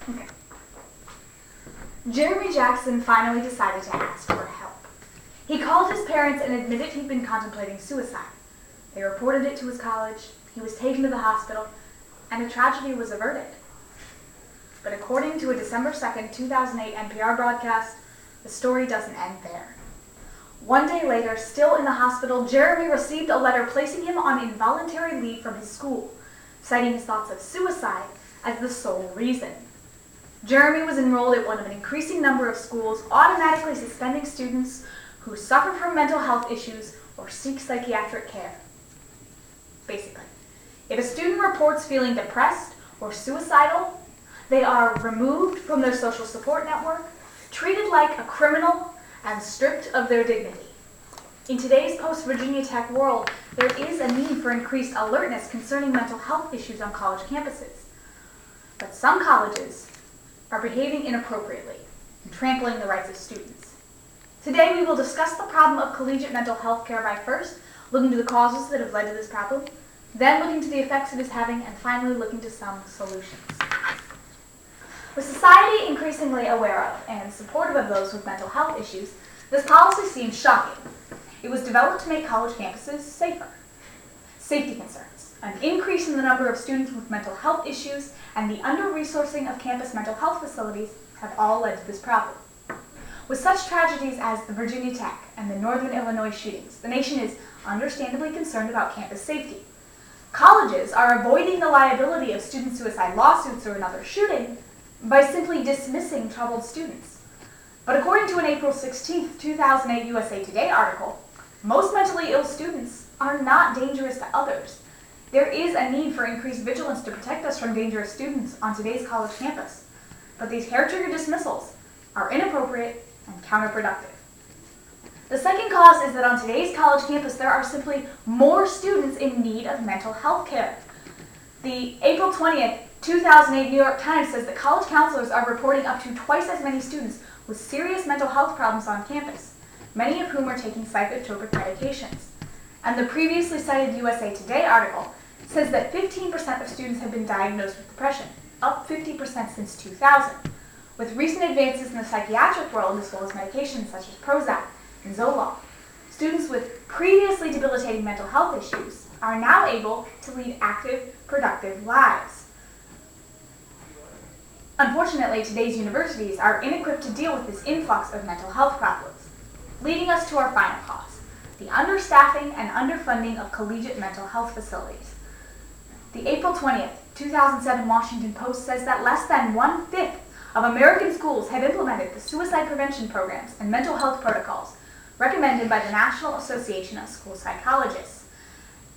Okay. Jeremy Jackson finally decided to ask for help. He called his parents and admitted he'd been contemplating suicide. They reported it to his college, he was taken to the hospital, and a tragedy was averted. But according to a December 2nd, 2008 NPR broadcast, the story doesn't end there. One day later, still in the hospital, Jeremy received a letter placing him on involuntary leave from his school, citing his thoughts of suicide as the sole reason. Jeremy was enrolled at one of an increasing number of schools, automatically suspending students who suffer from mental health issues or seek psychiatric care. Basically, if a student reports feeling depressed or suicidal, they are removed from their social support network, treated like a criminal, and stripped of their dignity. In today's post-Virginia Tech world, there is a need for increased alertness concerning mental health issues on college campuses. But some colleges are behaving inappropriately and trampling the rights of students. Today we will discuss the problem of collegiate mental health care by first looking to the causes that have led to this problem, then looking to the effects it is having, and finally looking to some solutions. With society increasingly aware of and supportive of those with mental health issues, this policy seems shocking. It was developed to make college campuses safer. Safety concerns, an increase in the number of students with mental health issues, and the under-resourcing of campus mental health facilities have all led to this problem. With such tragedies as the Virginia Tech and the Northern Illinois shootings, the nation is understandably concerned about campus safety. Colleges are avoiding the liability of student suicide lawsuits or another shooting by simply dismissing troubled students. But according to an April 16, 2008 USA Today article, most mentally ill students are not dangerous to others. There is a need for increased vigilance to protect us from dangerous students on today's college campus. But these hair-trigger dismissals are inappropriate and counterproductive. The second cause is that on today's college campus there are simply more students in need of mental health care. The April 20th, 2008 New York Times says that college counselors are reporting up to twice as many students with serious mental health problems on campus, many of whom are taking psychotropic medications. And the previously cited USA Today article says that 15% of students have been diagnosed with depression, up 50% since 2000. With recent advances in the psychiatric world, as well as medications such as Prozac and Zoloft, students with previously debilitating mental health issues are now able to lead active, productive lives. Unfortunately, today's universities are inequipped to deal with this influx of mental health problems, leading us to our final cause, the understaffing and underfunding of collegiate mental health facilities. The April 20th, 2007 Washington Post says that less than 1/5 of American schools have implemented the suicide prevention programs and mental health protocols recommended by the National Association of School Psychologists.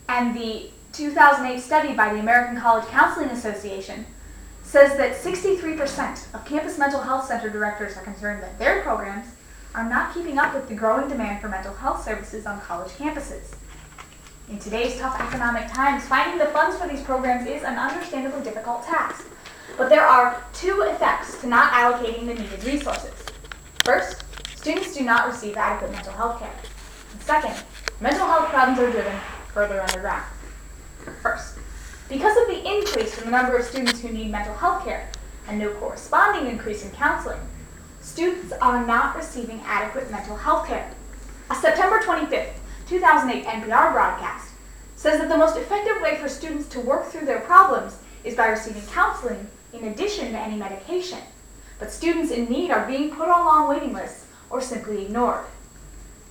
And the 2008 study by the American College Counseling Association says that 63% of campus mental health center directors are concerned that their programs are not keeping up with the growing demand for mental health services on college campuses. In today's tough economic times, finding the funds for these programs is an understandably difficult task. But there are two effects to not allocating the needed resources. First, students do not receive adequate mental health care. And second, mental health problems are driven further underground. First, because of the increase in the number of students who need mental health care and no corresponding increase in counseling, students are not receiving adequate mental health care. A September 25th, 2008 NPR broadcast says that the most effective way for students to work through their problems is by receiving counseling in addition to any medication. But students in need are being put on long waiting lists or simply ignored.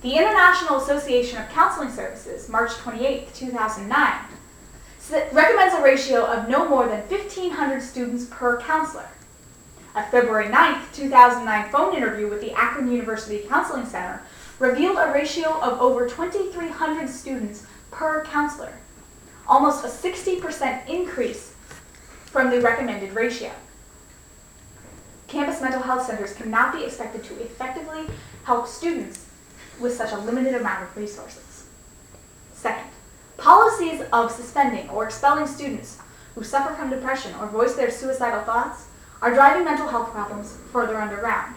The International Association of Counseling Services, March 28, 2009, recommends a ratio of no more than 1,500 students per counselor. A February 9, 2009 phone interview with the Akron University Counseling Center revealed a ratio of over 2,300 students per counselor, almost a 60% increase from the recommended ratio. Campus mental health centers cannot be expected to effectively help students with such a limited amount of resources. Second, policies of suspending or expelling students who suffer from depression or voice their suicidal thoughts are driving mental health problems further underground.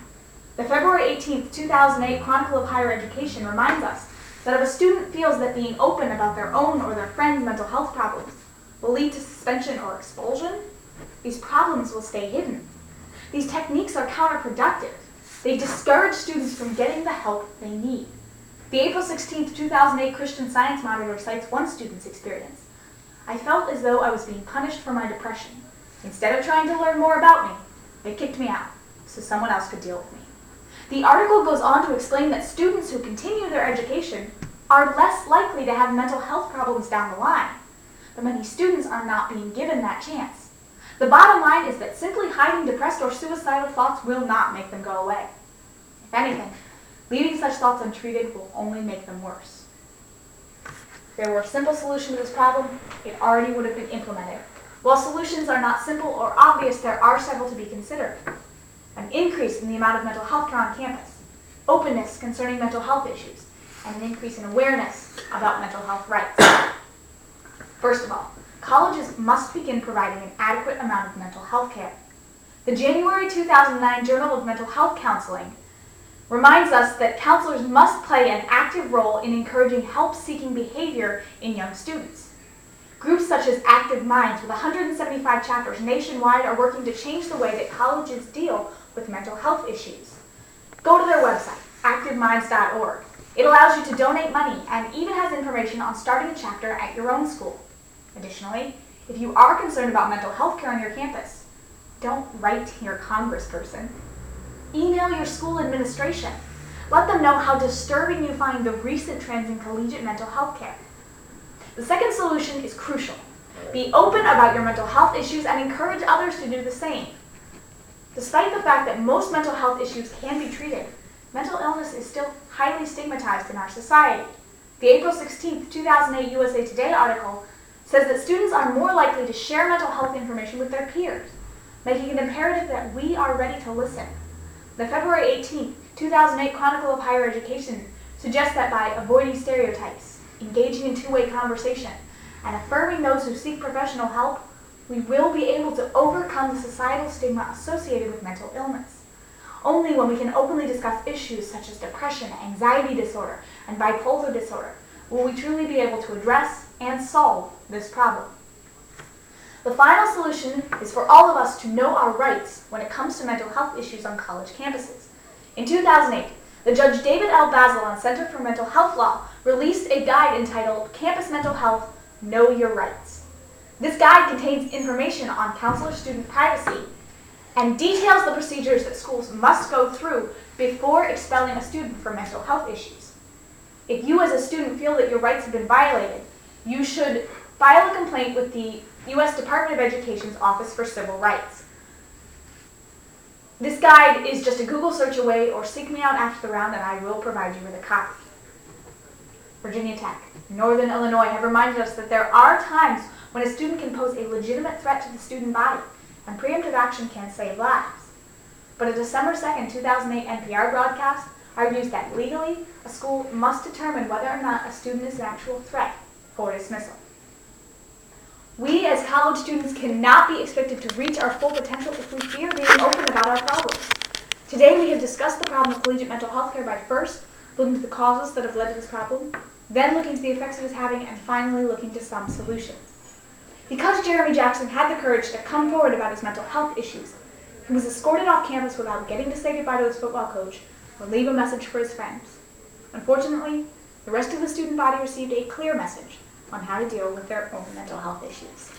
The February 18, 2008 Chronicle of Higher Education reminds us that if a student feels that being open about their own or their friends' mental health problems will lead to suspension or expulsion, these problems will stay hidden These techniques are counterproductive. They discourage students from getting the help they need. The April 16, 2008 Christian Science Monitor cites one student's experience. "I felt as though I was being punished for my depression. Instead of trying to learn more about me, they kicked me out so someone else could deal with me." The article goes on to explain that students who continue their education are less likely to have mental health problems down the line, but many students are not being given that chance. The bottom line is that simply hiding depressed or suicidal thoughts will not make them go away. If anything, leaving such thoughts untreated will only make them worse. If there were a simple solution to this problem, it already would have been implemented. While solutions are not simple or obvious, there are several to be considered. An increase in the amount of mental health care on campus, openness concerning mental health issues, and an increase in awareness about mental health rights. First of all, colleges must begin providing an adequate amount of mental health care. The January 2009 Journal of Mental Health Counseling reminds us that counselors must play an active role in encouraging help-seeking behavior in young students. Groups such as Active Minds, with 175 chapters nationwide, are working to change the way that colleges deal with mental health issues. Go to their website, activeminds.org. It allows you to donate money and even has information on starting a chapter at your own school. Additionally, if you are concerned about mental health care on your campus, don't write to your congressperson. Email your school administration. Let them know how disturbing you find the recent trends in collegiate mental health care. The second solution is crucial. Be open about your mental health issues and encourage others to do the same. Despite the fact that most mental health issues can be treated, mental illness is still highly stigmatized in our society. The April 16, 2008 USA Today article says that students are more likely to share mental health information with their peers, making it imperative that we are ready to listen. The February 18, 2008 Chronicle of Higher Education suggests that by avoiding stereotypes, engaging in two-way conversation, and affirming those who seek professional help, we will be able to overcome the societal stigma associated with mental illness. Only when we can openly discuss issues such as depression, anxiety disorder, and bipolar disorder will we truly be able to address and solve this problem. The final solution is for all of us to know our rights when it comes to mental health issues on college campuses. In 2008, the Judge David L. Bazelon Center for Mental Health Law released a guide entitled Campus Mental Health, Know Your Rights. This guide contains information on counselor-student privacy and details the procedures that schools must go through before expelling a student for mental health issues. If you as a student feel that your rights have been violated, you should file a complaint with the U.S. Department of Education's Office for Civil Rights. This guide is just a Google search away, or seek me out after the round and I will provide you with a copy. Virginia Tech, Northern Illinois have reminded us that there are times when a student can pose a legitimate threat to the student body, and preemptive action can save lives. But a December 2, 2008 NPR broadcast argues that legally, a school must determine whether or not a student is an actual threat for dismissal. We as college students cannot be expected to reach our full potential if we fear being open about our problems. Today we have discussed the problem of collegiate mental health care by first looking to the causes that have led to this problem, then looking to the effects it is having, and finally looking to some solutions. Because Jeremy Jackson had the courage to come forward about his mental health issues, he was escorted off campus without getting to say goodbye to his football coach or leave a message for his friends. Unfortunately, the rest of the student body received a clear message on how to deal with their own mental health issues.